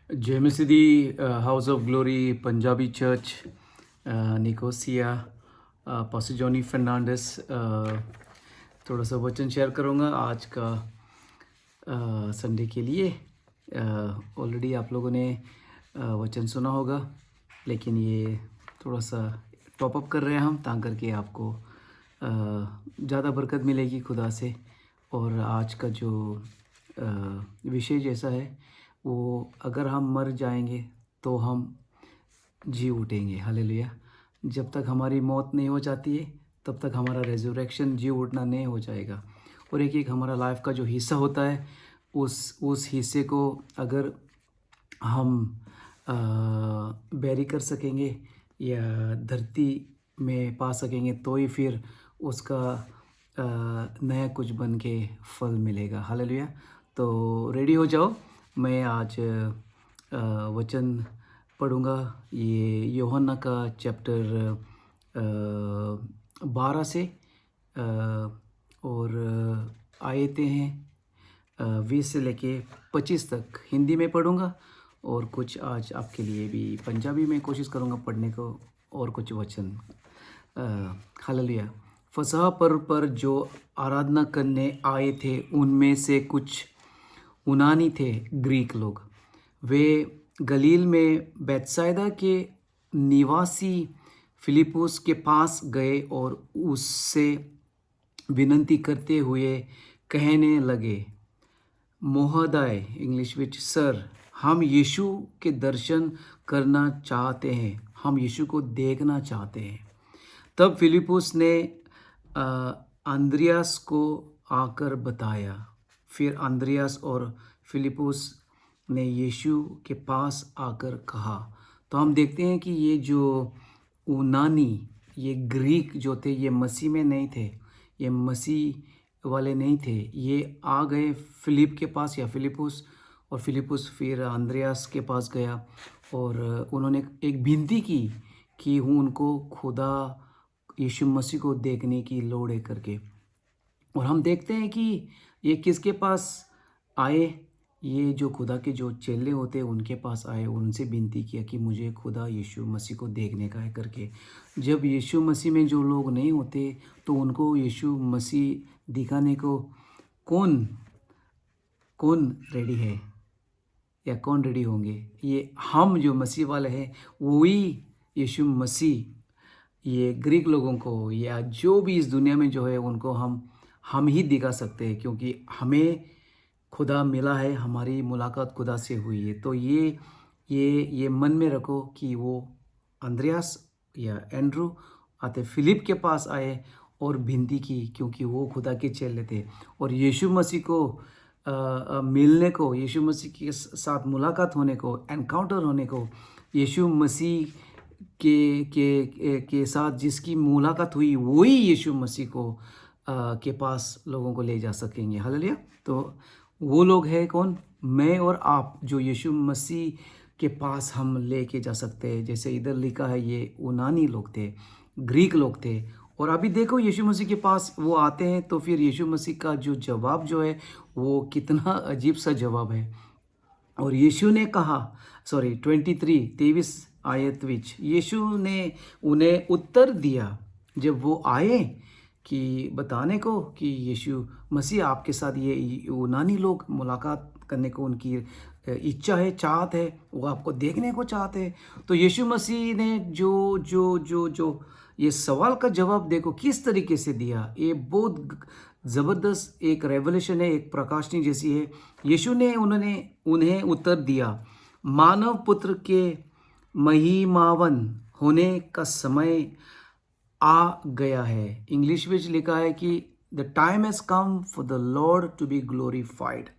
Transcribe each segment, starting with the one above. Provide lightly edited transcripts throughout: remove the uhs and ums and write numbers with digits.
JMCD House of Glory Punjabi Church, Nicosia, pastor Johnny Fernandes, थोड़ा सा वचन share करूँगा आज का संडे के लिए। ऑलरेडी आप लोगों ने वचन सुना होगा, लेकिन ये थोड़ा सा टॉप अप कर रहे हैं हम, ताकि करके आपको ज़्यादा बरकत मिलेगी खुदा से। और आज का जो विषय जैसा है वो, अगर हम मर जाएंगे तो हम जी उठेंगे। हालेलुया। जब तक हमारी मौत नहीं हो जाती है तब तक हमारा रेजरेक्शन, जी उठना नहीं हो जाएगा। और एक एक हमारा लाइफ का जो हिस्सा होता है, उस हिस्से को अगर हम बैरी कर सकेंगे या धरती में पा सकेंगे, तो ही फिर उसका नया कुछ बन के फल मिलेगा। हालेलुया। तो रेडी हो जाओ, मैं आज वचन पढ़ूँगा। ये यूहन्ना का चैप्टर 12 से और आयतें हैं 20 से लेके 25 तक हिंदी में पढ़ूँगा, और कुछ आज आपके लिए भी पंजाबी में कोशिश करूँगा पढ़ने को, और कुछ वचन। हालेलुया। फसह पर्व पर जो आराधना करने आए थे उनमें से कुछ यूनानी थे, ग्रीक लोग। वे गलील में बैतसैदा के निवासी फिलिपुस के पास गए और उससे विनती करते हुए कहने लगे, महोदय, इंग्लिश विच सर, हम यीशु के दर्शन करना चाहते हैं, हम यीशु को देखना चाहते हैं। तब फिलिपुस ने अंद्रियास को आकर बताया। फिर अंद्रियास और फिलिपुस ने यीशु के पास आकर कहा। तो हम देखते हैं कि ये जो यूनानी, ये ग्रीक जो थे, ये मसीह में नहीं थे, ये मसीह वाले नहीं थे। ये आ गए फिलिप के पास, या फिलिपुस, और फिलिपुस फिर अंद्रियास के पास गया और उन्होंने एक विनती की कि उनको खुदा यीशु मसीह को देखने की लोड़ है करके। और हम देखते हैं कि ये किसके पास आए, ये जो खुदा के जो चेले होते हैं उनके पास आए, उनसे विनती किया कि मुझे खुदा यीशु मसीह को देखने का है करके। जब यीशु मसीह में जो लोग नहीं होते तो उनको यीशु मसीह दिखाने को कौन कौन रेडी है, या कौन रेडी होंगे? ये हम जो मसीह वाले हैं, वही यीशु मसीह ये ग्रीक लोगों को या जो भी इस दुनिया में जो है उनको हम ही दिखा सकते हैं, क्योंकि हमें खुदा मिला है, हमारी मुलाकात खुदा से हुई है। तो ये मन में रखो कि वो अंद्रयास या एंड्रू आते फिलिप के पास आए और विनती की, क्योंकि वो खुदा के चेले थे। और यीशु मसीह को मिलने को, यीशु मसीह के साथ मुलाकात होने को, एनकाउंटर होने को, यीशु मसीह के साथ जिसकी मुलाकात हुई वही यीशु मसीह को के पास लोगों को ले जा सकेंगे। हालेलुया। तो वो लोग हैं कौन? मैं और आप, जो यीशु मसीह के पास हम लेके जा सकते हैं। जैसे इधर लिखा है, ये यूनानी लोग थे, ग्रीक लोग थे। और अभी देखो यीशु मसीह के पास वो आते हैं, तो फिर यीशु मसीह का जो जवाब जो है वो कितना अजीब सा जवाब है। और यीशु ने कहा, 23 आयत विच यीशु ने उन्हें उत्तर दिया, जब वो आए कि बताने को कि यीशु मसीह आपके साथ, ये यूनानी लोग मुलाकात करने को उनकी इच्छा है, चाहत है, वो आपको देखने को चाहते हैं। तो यीशु मसीह ने जो जो जो जो ये सवाल का जवाब देखो किस तरीके से दिया। ये बहुत ज़बरदस्त एक रेवलेशन है, एक प्रकाशनी जैसी है। यीशु ने उन्हें उत्तर दिया, मानव पुत्र के महिमावन होने का समय आ गया है। इंग्लिश में लिखा है कि the time has come for the Lord to be glorified.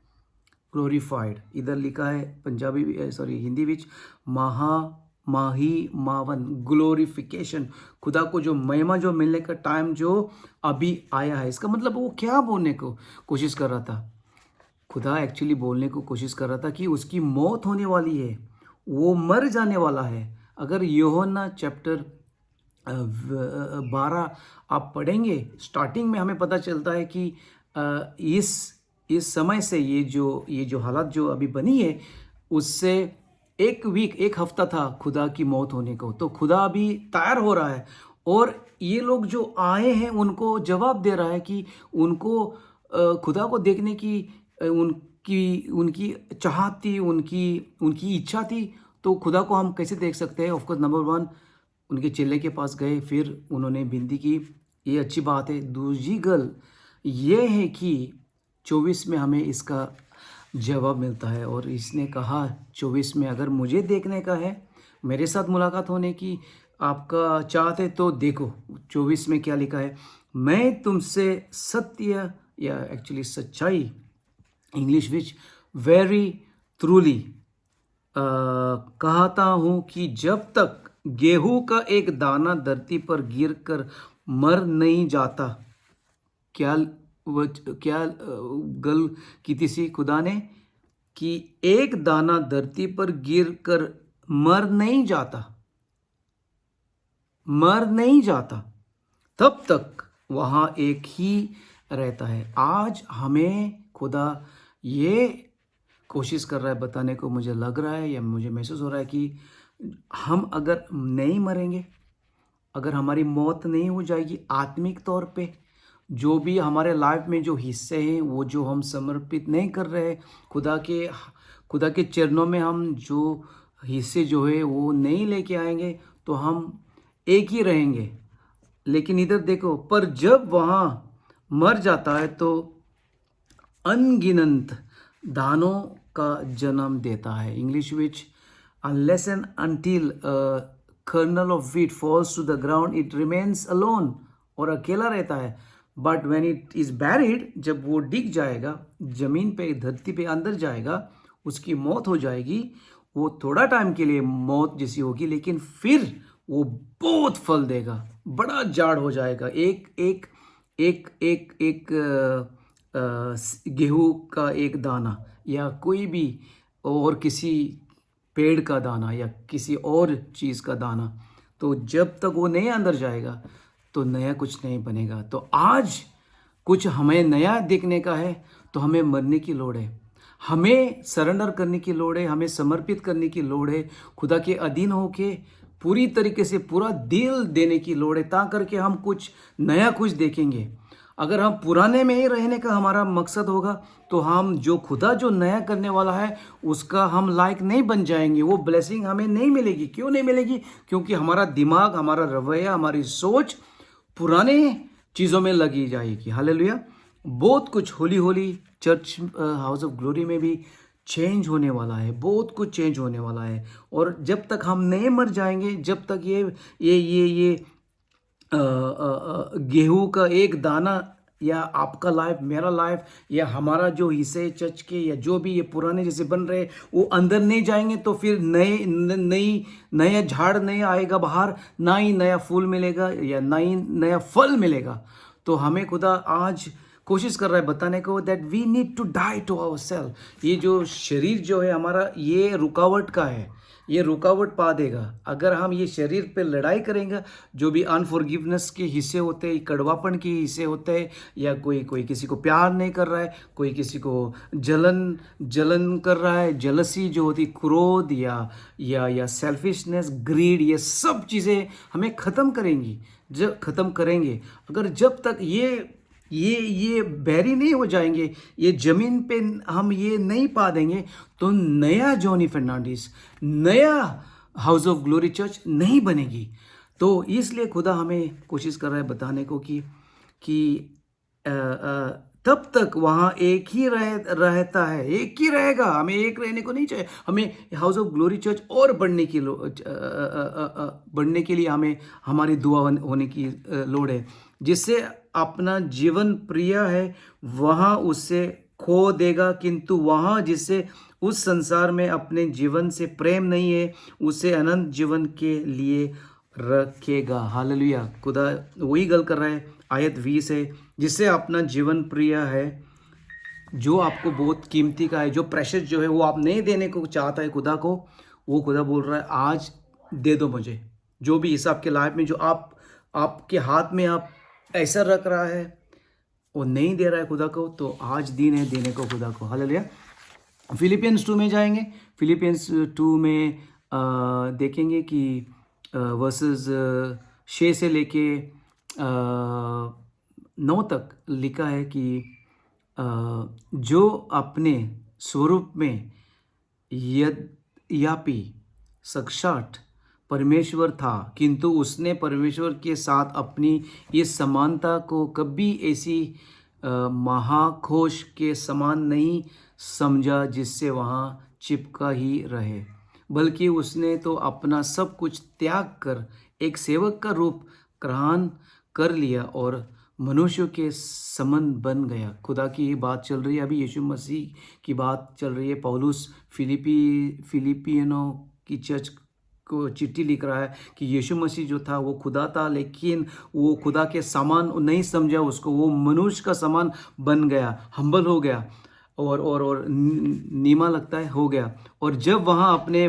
इधर लिखा है पंजाबी, हिंदी विच माही मावन, ग्लोरिफिकेशन, खुदा को जो महिमा जो मिलने का टाइम जो अभी आया है। इसका मतलब वो क्या बोलने को कोशिश कर रहा था? खुदा एक्चुअली बोलने को कोशिश कर रहा था कि उसकी मौत होने वाली है, वो मर जाने वाला है। अगर यूहन्ना चैप्टर 12 आप पढ़ेंगे, स्टार्टिंग में हमें पता चलता है कि इस समय से ये जो हालत जो अभी बनी है, उससे एक वीक, एक हफ्ता था खुदा की मौत होने को, तो खुदा अभी तैयार हो रहा है और ये लोग जो आए हैं उनको जवाब दे रहा है कि उनको खुदा को देखने की उनकी उनकी चाहत थी, उनकी उनकी इच्छा थी। तो खुदा को हम कैसे देख सकते हैं? ऑफ कोर्स नंबर 1 उनके चेले के पास गए, फिर उन्होंने विनती की, ये अच्छी बात है। दूसरी गल ये है कि 24 में हमें इसका जवाब मिलता है और इसने कहा 24 में, अगर मुझे देखने का है, मेरे साथ मुलाकात होने की आपका चाहत है तो देखो 24 में क्या लिखा है, मैं तुमसे सत्य या एक्चुअली सच्चाई इंग्लिश विच वेरी ट्रूली कहता हूँ कि जब तक गेहूं का एक दाना धरती पर गिर कर मर नहीं जाता। क्या क्या गल की थी सी खुदा ने कि एक दाना धरती पर गिर कर मर नहीं जाता, मर नहीं जाता, तब तक वहाँ एक ही रहता है। आज हमें खुदा ये कोशिश कर रहा है बताने को, मुझे लग रहा है या मुझे महसूस हो रहा है कि हम अगर नहीं मरेंगे, अगर हमारी मौत नहीं हो जाएगी आत्मिक तौर पे, जो भी हमारे लाइफ में जो हिस्से हैं वो जो हम समर्पित नहीं कर रहे खुदा के चरणों में, हम जो हिस्से जो है वो नहीं लेके आएंगे तो हम एक ही रहेंगे। लेकिन इधर देखो, पर जब वहाँ मर जाता है तो अनगिनत दानों का जन्म देता है। English which unless and until a kernel of wheat falls to the ground it remains alone, और अकेला रहता है। But when it is buried, जब वो डिग जाएगा जमीन पे, धरती पे अंदर जाएगा, उसकी मौत हो जाएगी। वो थोड़ा टाइम के लिए मौत जैसी होगी, लेकिन फिर वो बहुत फल देगा, बड़ा झाड़ हो जाएगा। एक एक एक एक एक गेहूं का एक दाना या कोई भी और किसी पेड़ का दाना या किसी और चीज़ का दाना, तो जब तक वो नहीं अंदर जाएगा तो नया कुछ नहीं बनेगा। तो आज कुछ हमें नया देखने का है तो हमें मरने की लोड़ है, हमें सरेंडर करने की लोड़ है, हमें समर्पित करने की लोड़ है, खुदा के अधीन होके पूरी तरीके से पूरा दिल देने की लोड़ है, ता करके हम कुछ नया कुछ देखेंगे। अगर हम पुराने में ही रहने का हमारा मकसद होगा तो हम जो खुदा जो नया करने वाला है उसका हम लायक नहीं बन जाएंगे, वो ब्लेसिंग हमें नहीं मिलेगी। क्यों नहीं मिलेगी? क्योंकि हमारा दिमाग, हमारा रवैया, हमारी सोच पुराने चीज़ों में लगी जाएगी। हालेलुया। बहुत कुछ Holi Holi church house of glory में भी चेंज होने वाला है, बहुत कुछ चेंज होने वाला है। और जब तक हम नहीं मर जाएंगे, जब तक ये गेहूं का एक दाना या आपका लाइफ, मेरा लाइफ या हमारा जो हिस्से चर्च के या जो भी ये पुराने जैसे बन रहे वो अंदर नहीं जाएंगे तो फिर नया झाड़ नहीं आएगा बाहर, ना ही नया फूल मिलेगा या ना ही नया फल मिलेगा। तो हमें खुदा आज कोशिश कर रहा है बताने को that we need to die to our self. ये जो शरीर जो है हमारा, ये रुकावट का है, ये रुकावट पा देगा। अगर हम ये शरीर पे लड़ाई करेंगे, जो भी अनफॉरगिवनेस के हिस्से होते हैं, कड़वापन के हिस्से होते हैं, या कोई किसी को प्यार नहीं कर रहा है, कोई किसी को जलन कर रहा है, जलसी जो होती, क्रोध या सेल्फिशनेस, ग्रीड, ये सब चीज़ें हमें ख़त्म करेंगी। जब ख़त्म करेंगे, अगर जब तक ये बैरी नहीं हो जाएंगे, ये ज़मीन पे हम ये नहीं पा देंगे, तो नया जॉनी फर्नांडिस, नया हाउस ऑफ ग्लोरी चर्च नहीं बनेगी। तो इसलिए खुदा हमें कोशिश कर रहा है बताने को कि तब तक वहाँ एक ही रहता है, एक ही रहेगा। हमें एक रहने को नहीं चाहिए, हमें हाउस ऑफ ग्लोरी चर्च और बढ़ने के लिए हमें हमारी दुआ होने की लोड़ है। जिससे अपना जीवन प्रिय है वहाँ उससे खो देगा, किंतु वहाँ जिससे उस संसार में अपने जीवन से प्रेम नहीं है उसे अनंत जीवन के लिए रखेगा। हालेलुया। खुदा वही गल कर रहा है। आयत 20 है, जिससे अपना जीवन प्रिय है, जो आपको बहुत कीमती का है, जो प्रेशर जो है वो आप नहीं देने को चाहता है खुदा को, वो खुदा बोल रहा है आज दे दो मुझे। जो भी हिस्सा आपके लाइफ में जो आपके हाथ में आप ऐसा रख रहा है वो नहीं दे रहा है खुदा को, तो आज दिन है देने को खुदा को। हालेलुया। फिलिपियंस 2 में जाएंगे। फिलिपियंस 2 में देखेंगे कि वर्सेस 6 से लेके 9 तक लिखा है कि जो अपने स्वरूप में यद्यपि साक्षात परमेश्वर था, किंतु उसने परमेश्वर के साथ अपनी इस समानता को कभी ऐसी महाकोश के समान नहीं समझा जिससे वहाँ चिपका ही रहे, बल्कि उसने तो अपना सब कुछ त्याग कर एक सेवक का रूप ग्रहण कर लिया और मनुष्य के समान बन गया। खुदा की ही बात चल रही है, अभी यीशु मसीह की बात चल रही है। पौलुस फिलिपियनों की चर्च को चिट्ठी लिख रहा है कि यीशु मसीह जो था वो खुदा था, लेकिन वो खुदा के समान नहीं समझा उसको, वो मनुष्य का समान बन गया, हम्बल हो गया और नीमा लगता है हो गया। और जब वहाँ अपने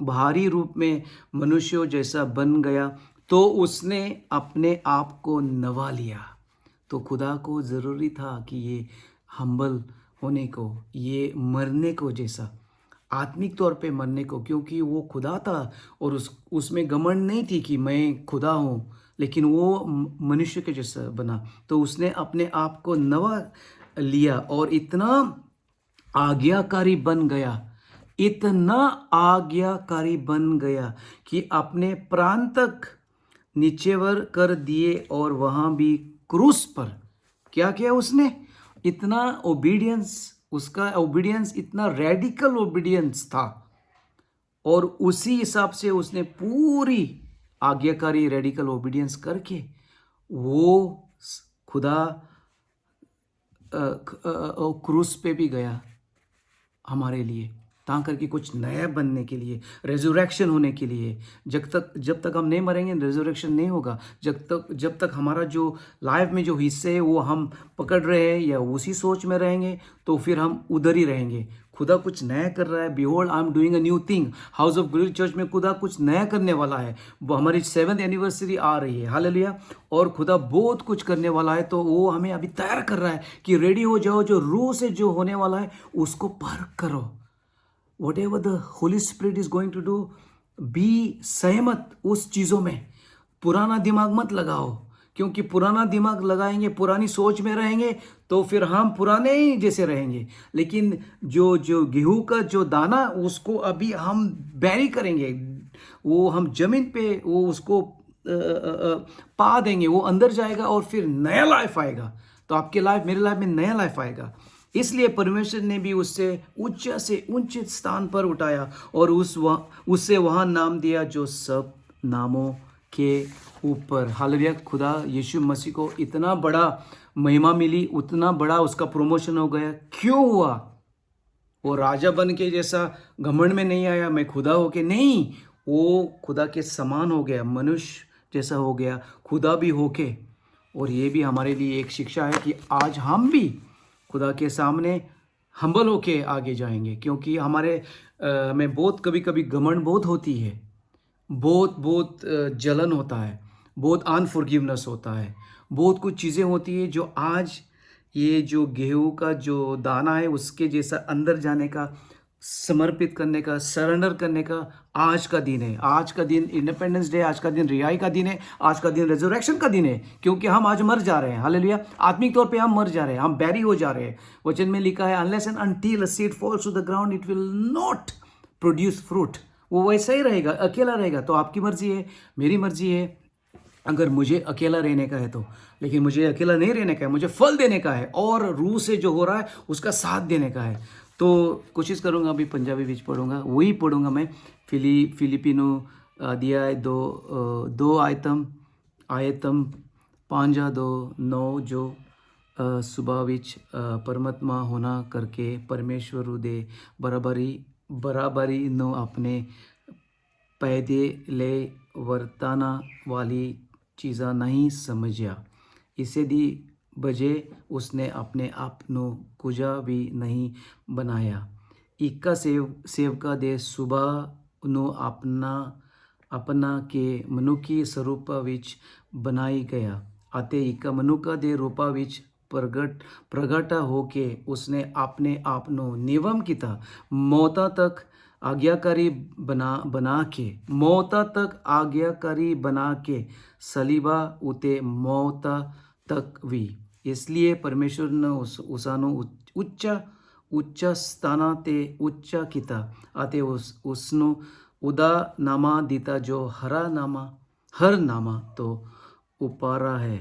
बाहरी रूप में मनुष्य जैसा बन गया तो उसने अपने आप को नवा लिया। तो खुदा को ज़रूरी था कि ये हम्बल होने को, ये मरने को जैसा, आत्मिक तौर पे मरने को, क्योंकि वो खुदा था और उसमें घमंड नहीं थी कि मैं खुदा हूँ, लेकिन वो मनुष्य के जैसा बना। तो उसने अपने आप को नवा लिया और इतना आज्ञाकारी बन गया, इतना आज्ञाकारी बन गया कि अपने प्राण तक नीचेवर कर दिए। और वहाँ भी क्रूस पर क्या किया उसने? इतना ओबीडियंस, उसका ओबीडियंस इतना रेडिकल ओबीडियंस था और उसी हिसाब से उसने पूरी आज्ञाकारी रेडिकल ओबीडियंस करके वो खुदा क्रूस पे भी गया हमारे लिए, तां करके कुछ नया बनने के लिए, रेजरेक्शन होने के लिए। जब तक हम नहीं मरेंगे रेजरेक्शन नहीं होगा। जब तक हमारा जो लाइफ में जो हिस्से है वो हम पकड़ रहे हैं या उसी सोच में रहेंगे तो फिर हम उधर ही रहेंगे। खुदा कुछ नया कर रहा है। Behold I am doing a new thing. House of glory church में खुदा कुछ नया करने वाला है। वो हमारी 7th एनिवर्सरी आ रही है, हालेलुया। और खुदा बहुत कुछ करने वाला है, तो वो हमें अभी तैयार कर रहा है कि रेडी हो जाओ, जो रूह से जो होने वाला है उसको परख करो। whatever the Holy Spirit is going to do, be सहमत उस चीज़ों में। पुराना दिमाग मत लगाओ, क्योंकि पुराना दिमाग लगाएंगे, पुरानी सोच में रहेंगे तो फिर हम पुराने ही जैसे रहेंगे। लेकिन जो जो गेहूं का जो दाना उसको अभी हम बैरी करेंगे, वो हम जमीन पे वो उसको पा देंगे, वो अंदर जाएगा और फिर नया लाइफ आएगा। तो आपके लाइफ, मेरे लाइफ में नया लाइफ आएगा। इसलिए परमेश्वर ने भी उससे उच्च से उच्च स्थान पर उठाया और उससे वहाँ नाम दिया जो सब नामों के ऊपर। हालेलुया। खुदा यीशु मसीह को इतना बड़ा महिमा मिली, उतना बड़ा उसका प्रमोशन हो गया। क्यों हुआ? वो राजा बन के जैसा घमंड में नहीं आया, मैं खुदा हो के नहीं, वो खुदा के समान हो गया, मनुष्य जैसा हो गया, खुदा भी होके। और ये भी हमारे लिए एक शिक्षा है कि आज हम भी खुदा के सामने हम्बल होके आगे जाएंगे, क्योंकि हमें बहुत कभी कभी घमंड बहुत होती है, बहुत जलन होता है, बहुत अनफॉरगिवनेस होता है, बहुत कुछ चीज़ें होती है जो आज ये जो गेहूं का जो दाना है उसके जैसा अंदर जाने का, समर्पित करने का, सरेंडर करने का आज का दिन है। आज का दिन इंडिपेंडेंस डे, आज का दिन रिहाई का दिन है, आज का दिन रेजरेक्शन का दिन है, क्योंकि हम आज मर जा रहे हैं। हालेलुया। आत्मिक तौर पे हम मर जा रहे हैं, हम बैरी हो जा रहे हैं। वचन में लिखा है unless and until a seed falls to the ground it will not produce fruit. वो वैसा ही रहेगा, अकेला रहेगा। तो आपकी मर्जी है, मेरी मर्जी है, अगर मुझे अकेला रहने का है तो। लेकिन मुझे अकेला नहीं रहने का है, मुझे फल देने का है और रूह से जो हो रहा है उसका साथ देने का है। तो कोशिश करूँगा, अभी पंजाबी बीच पढ़ूंगा, वही पढ़ूंगा मैं। फिलिपिनो दिया है दो आयतम 5:2-9 जो सुबह विच परमात्मा होना करके परमेश्वर दे बराबरी नो अपने पैदे ले वर्ताना वाली चीज़ा नहीं समझा। इसे दी बजे उसने अपने आप ਨੂੰ ਕੁਝ ਵੀ ਨਹੀਂ ਬਣਾਇਆ। ਇੱਕਾ ਸੇਵਕਾ ਦੇ ਸੁਭਾਅ ਨੂੰ ਆਪਣਾ ਕੇ ਮਨੁੱਖੀ ਸਰੂਪ ਵਿੱਚ ਬਣਾਈ ਗਿਆ ਅਤੇ ਇੱਕ ਮਨੁੱਖ ਦੇ ਰੂਪ ਵਿੱਚ प्रगट होके उसने अपने आप ਨੂੰ ਨਿਵਮ ਕੀਤਾ ਮੌਤਾਂ ਤੱਕ आज्ञाकारी बना के मौता तक आज्ञाकारी बना के सलीबा उते मौता तक भी इसलिए परमेश्वर ने उसानो ਉੱਚਾ ਸਥਾਨਾਂ ਤੇ ਉੱਚਾ ਕੀਤਾ ਅਤੇ ਉਸ ਨੂੰ ਉਹਦਾ ਨਾਮਾ ਦਿੱਤਾ ਜੋ हर नामा तो ऊपर है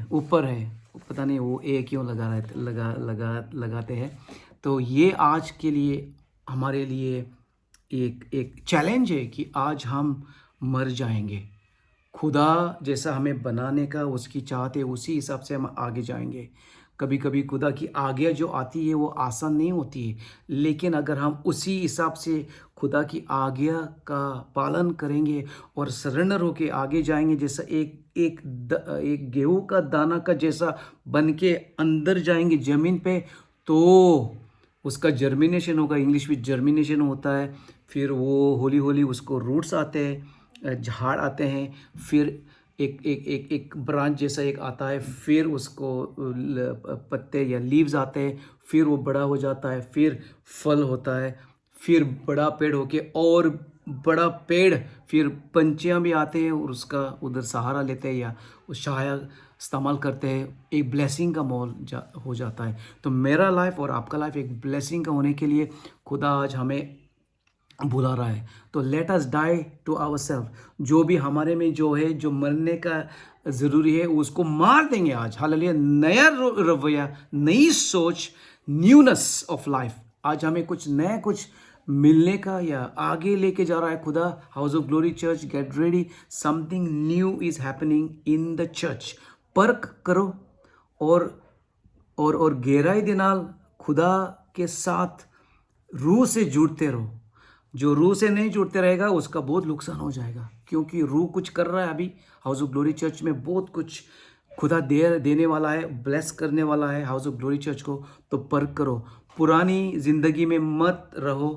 पता नहीं वो ए क्यों लगाते हैं। तो ये आज के लिए हमारे लिए एक चैलेंज है कि आज हम मर जाएंगे। खुदा जैसा हमें बनाने का उसकी चाहत है, उसी हिसाब से हम आगे जाएंगे। कभी कभी खुदा की आज्ञा जो आती है वो आसान नहीं होती है, लेकिन अगर हम उसी हिसाब से खुदा की आज्ञा का पालन करेंगे और सरेंडर होके आगे जाएंगे, जैसा एक गेहूं का दाना का जैसा बन के अंदर जाएंगे ज़मीन पे, तो उसका जर्मिनेशन होगा। इंग्लिश में जर्मिनेशन होता है। फिर वो होली होली उसको रूट्स आते हैं, झाड़ आते हैं, फिर एक ब्रांच जैसा एक आता है, फिर उसको पत्ते या लीव्स आते हैं, फिर वो बड़ा हो जाता है, फिर फल होता है, फिर बड़ा पेड़ होके और बड़ा पेड़, फिर पंछियाँ भी आते हैं और उसका उधर सहारा लेते हैं या उस सहारा इस्तेमाल करते हैं। एक ब्लेसिंग का माहौल हो जाता है। तो मेरा लाइफ और आपका लाइफ एक ब्लेसिंग का होने के लिए खुदा आज हमें बुला रहा है। तो let us die to our self. जो भी हमारे में जो है, जो मरने का ज़रूरी है, उसको मार देंगे आज। हालेलुया। नया रवैया, नई सोच, न्यूनेस ऑफ लाइफ। आज हमें कुछ नया कुछ मिलने का या आगे लेके जा रहा है खुदा। House of glory church, get ready, something new is happening in the church. परख करो और गहराई दे नाल खुदा के साथ रूह से जुड़ते रहो। जो रूह से नहीं जुड़ते रहेगा उसका बहुत नुकसान हो जाएगा, क्योंकि रूह कुछ कर रहा है। अभी हाउस ऑफ ग्लोरी चर्च में बहुत कुछ खुदा देने वाला है, ब्लेस करने वाला है हाउस ऑफ ग्लोरी चर्च को। तो परख करो। पुरानी ज़िंदगी में मत रहो,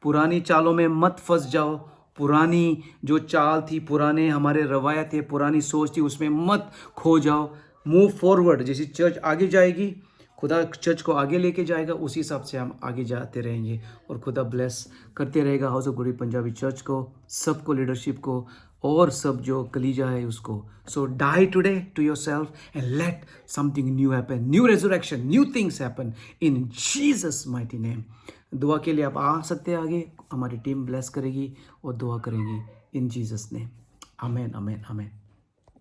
पुरानी चालों में मत फंस जाओ। पुरानी जो चाल थी, पुराने हमारे रवायत थे, पुरानी सोच थी, उसमें मत खो जाओ। Move forward. जैसे चर्च आगे जाएगी, खुदा चर्च को आगे लेके जाएगा, उसी हिसाब से हम आगे जाते रहेंगे और खुदा ब्लेस करते रहेगा house of glory Punjabi church को, सबको, लीडरशिप को और सब जो कलीजा है उसको। So die today to yourself and let something new happen, new resurrection, new things happen in Jesus mighty name. दुआ के लिए आप आ सकते हैं आगे, हमारी टीम ब्लेस करेगी और दुआ करेंगी इन जीसस नेम। आमेन, आमेन, आमेन।